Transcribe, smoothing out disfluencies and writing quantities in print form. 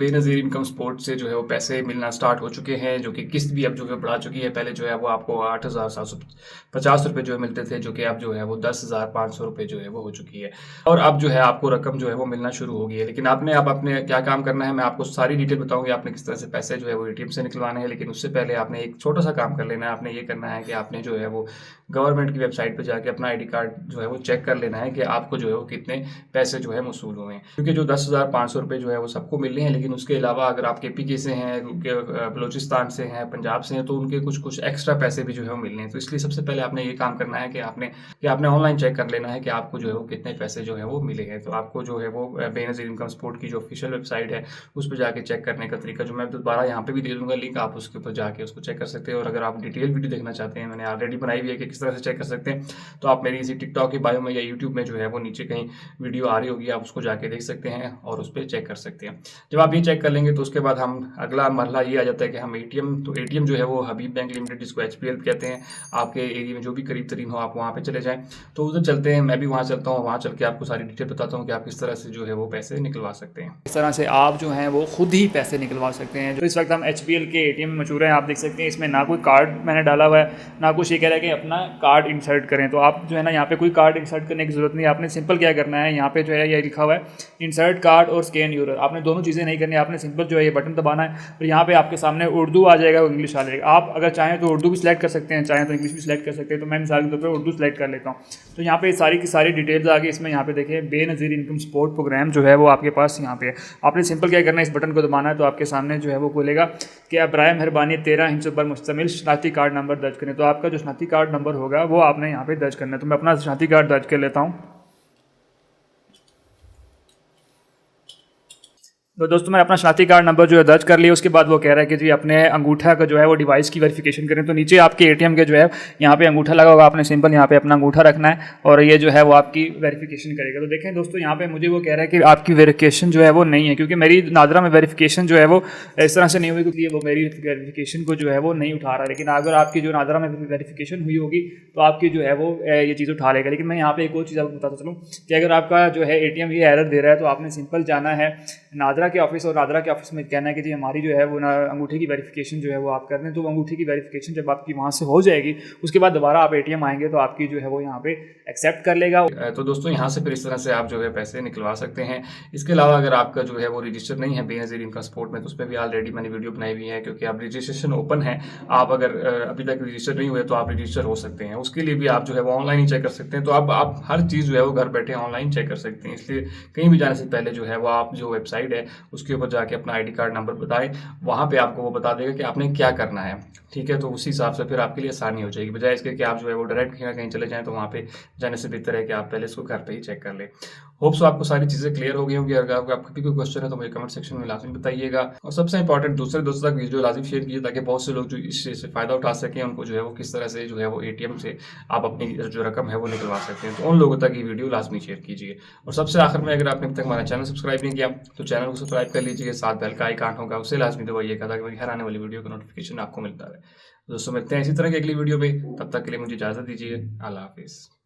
Benazir income support से जो है वो पैसे मिलना स्टार्ट हो चुके हैं, जो कि किस्त भी अब जो है बढ़ा चुकी है। पहले जो है वो आपको 8,750 रुपये जो मिलते थे, जो कि अब जो है वो 10,500 रुपये जो है वो हो चुकी है। और अब जो है आपको रकम जो है वो मिलना शुरू हो गई है। लेकिन आपने अब अपने क्या काम करना है, मैं आपको सारी डिटेल बताऊंगी आपने किस तरह से पैसे जो है वो एटीएम से निकलवाने हैं। लेकिन उससे पहले आपने एक छोटा सा काम कर लेना है। आपने ये करना है कि आपने जो है वो गवर्नमेंट की वेबसाइट पर जाके अपना आईडी कार्ड जो है वो चेक कर लेना है कि आपको जो है वो कितने पैसे जो है वसूल हुए हैं। क्योंकि जो 10,500 रुपये जो है वो सबको मिल रहे हैं, लेकिन उसके अलावा अगर आप KPK से हैं, बलूचिस्तान से हैं, पंजाब से हैं, तो उनके कुछ एक्स्ट्रा पैसे भी जो है वो मिल रहे हैं। तो इसलिए सबसे पहले आपने ये काम करना है कि आपने ऑनलाइन चेक कर लेना है कि आपको जो है वो कितने पैसे जो है वो मिले हैं। तो आपको जो है वो बेनज़ीर इनकम सपोर्ट की जो ऑफिशियल वेबसाइट है उस पर जाके चेक करने का तरीका जो मैं दोबारा यहाँ पे भी दे दूंगा लिंक, आप उसके ऊपर जाके उसको चेक कर सकते हैं। और अगर आप डिटेल वीडियो देखना चाहते हैं, मैंने ऑलरेडी बनाई हुई है कि किस तरह से चेक कर सकते हैं, तो आप मेरी इसी टिकटॉक की बायो में या यूट्यूब में जो है वो नीचे कहीं वीडियो आ रही होगी, आप उसको जाके देख सकते हैं और उस पर चेक कर सकते हैं। जब आप ये चेक कर लेंगे तो उसके बाद हम अगला मरहला ये आ जाता है कि हम एटीएम जो है वो हबीब बैंक लिमिटेड, जिसको HPL कहते हैं, आपके एरिया में जो भी करीब तरीन हो आप वहाँ पे चले जाएं। तो उधर चलते हैं, मैं भी वहाँ चलता हूँ, वहाँ चल के आपको सारी डिटेल बताता हूँ कि आप किस तरह से जो है वो पैसे निकलवा सकते हैं। इस तरह से आप जो हैं वो खुद ही पैसे निकलवा सकते हैं। जो इस वक्त हम HPL के ATM में मौजूद हैं, आप देख सकते हैं इसमें ना कोई कार्ड मैंने डाला हुआ है, ना कुछ ये कह रहा है कि अपना कार्ड इंसर्ट करें। तो आप जो है ना यहाँ पे कोई कार्ड इंसर्ट करने की ज़रूरत नहीं, आपने सिंपल क्या करना है, यहाँ पे जो है ये लिखा हुआ है इंसर्ट कार्ड और स्कैन यूर। आपने दोनों चीज़ें नहीं करनी, आपने सिंपल जो है ये बटन दबाना है और यहाँ पे आपके सामने उर्दू आ जाएगा, इंग्लिश आ जाएगा। आप अगर चाहें तो उर्दू भी सिलेक्ट कर सकते हैं, चाहें तो इंग्लिश भी सिलेक्ट कर सकते हैं। तो मैं मिसाल के तौर पर उर्दू सेलेक्ट कर लेता हूँ। तो यहाँ पे सारी की सारी डिटेल्स आ गई। इसमें यहाँ पे देखिए बेनज़ीर इनकम सपोर्ट प्रोग्राम जो है वो आपके पास यहाँ पे है। आपने सिंपल क्या करना है, इस बटन को दबाना है तो आपके सामने जो है वो खोलेगा कि आप बराए मेहरबानी 13 हिस्सों पर मुश्तमिल शनाख्ती कार्ड नंबर दर्ज करें। तो आपका जो शनाख्ती कार्ड नंबर होगा वो आपने यहाँ पे दर्ज करना है। तो मैं अपना शनाख्ती कार्ड दर्ज कर लेता हूँ। तो दोस्तों मैंने अपना शनाख्ती कार्ड नंबर जो है दर्ज कर लिया। उसके बाद वो कह रहा है कि जी अपने अंगूठा का जो है वो डिवाइस की वेरिफिकेशन करें। तो नीचे आपके ATM के जो है यहाँ पे अंगूठा लगा होगा, आपने सिंपल यहाँ पे अपना अंगूठा रखना है और ये जो है वो आपकी वेरिफिकेशन करेगा। तो देखें दोस्तों यहाँ पे मुझे वो कह रहा है कि आपकी वेरिफिकेशन जो है वो नहीं है, क्योंकि मेरी नादरा में वेरिफिकेशन जो है वो इस तरह से नहीं हुई, क्योंकि वो मेरी वेरिफिकेशन को जो है वो नहीं उठा रहा। लेकिन अगर आपकी जो नादरा में वेरिफिकेशन हुई होगी तो आपकी जो है वो ये चीज़ उठा लेगा। लेकिन मैं यहाँ पे एक और चीज़ आपको बताता चलूँ कि अगर आपका जो है ATM ये एरर दे रहा है तो आपने सिंपल जाना है नादरा के ऑफिस और नादरा के ऑफिस में कहना है कि जी हमारी जो है वो अंगूठे की वेरिफिकेशन जो है वो आप कर दें। तो अंगूठे की वेरिफिकेशन जब आपकी वहाँ से हो जाएगी उसके बाद दोबारा आप ATM आएंगे तो आपकी जो है वो यहाँ पे एक्सेप्ट कर लेगा। तो दोस्तों यहाँ से फिर इस तरह से आप जो है पैसे निकलवा सकते हैं। इसके अलावा अगर आपका जो है वो रजिस्टर नहीं है बेनज़ीर इनकम सपोर्ट में, तो उस पर भी ऑलरेडी मैंने वीडियो बनाई हुई है, क्योंकि आप रजिस्ट्रेशन ओपन है, आप अगर अभी तक रजिस्टर नहीं हुए तो आप रजिस्टर हो सकते हैं। उसके लिए भी आप जो है वो ऑनलाइन ही चेक कर सकते हैं। तो आप हर चीज़ जो है वो घर बैठे ऑनलाइन चेक कर सकते हैं। इसलिए कहीं भी जाने से पहले जो है वो आप जो वेबसाइट है उसके ऊपर जाके अपना आईडी कार्ड नंबर बताएं, वहाँ पे आपको वो बता देगा कि आपने क्या करना है। ठीक है, तो उसी हिसाब से फिर आपके लिए आसानी हो जाएगी, बजाय इसके कि आप जो है वो डायरेक्ट कहीं ना कहीं चले जाएं। तो वहाँ पे जाने से बेहतर है कि आप पहले इसको घर पे ही चेक कर लें। होप सो आपको सारी चीज़ें क्लियर हो गई होंगी। अगर आपका भी कोई क्वेश्चन है तो मुझे कमेंट सेक्शन में लाजमी बताइएगा। और सबसे इंपॉर्टेंट दूसरे दोस्तों तक वीडियो लाजमी शेयर कीजिए, ताकि बहुत से लोग जो इस चीज़ से फ़ायदा उठा सकें, उनको जो है वो किस तरह से जो है वो ATM से आप अपनी जो रकम है वो निकलवा सकते हैं। तो उन लोगों तक ये वीडियो लाजमी शेयर कीजिए। और सबसे आखिर में, अगर आपने अभी तक हमारा चैनल सब्सक्राइब नहीं किया तो चैनल को सब्सक्राइब कर लीजिए, साथ बेल का आइकन होगा उसे लाजमी दबाइएगा, ताकि मेरी हर आने वाली वीडियो का नोटिफिकेशन आपको मिलता रहे। दोस्तों मिलते हैं इसी तरह की अगली वीडियो में, तब तक के लिए मुझे इजाज़त दीजिए। अल्लाह हाफिज़।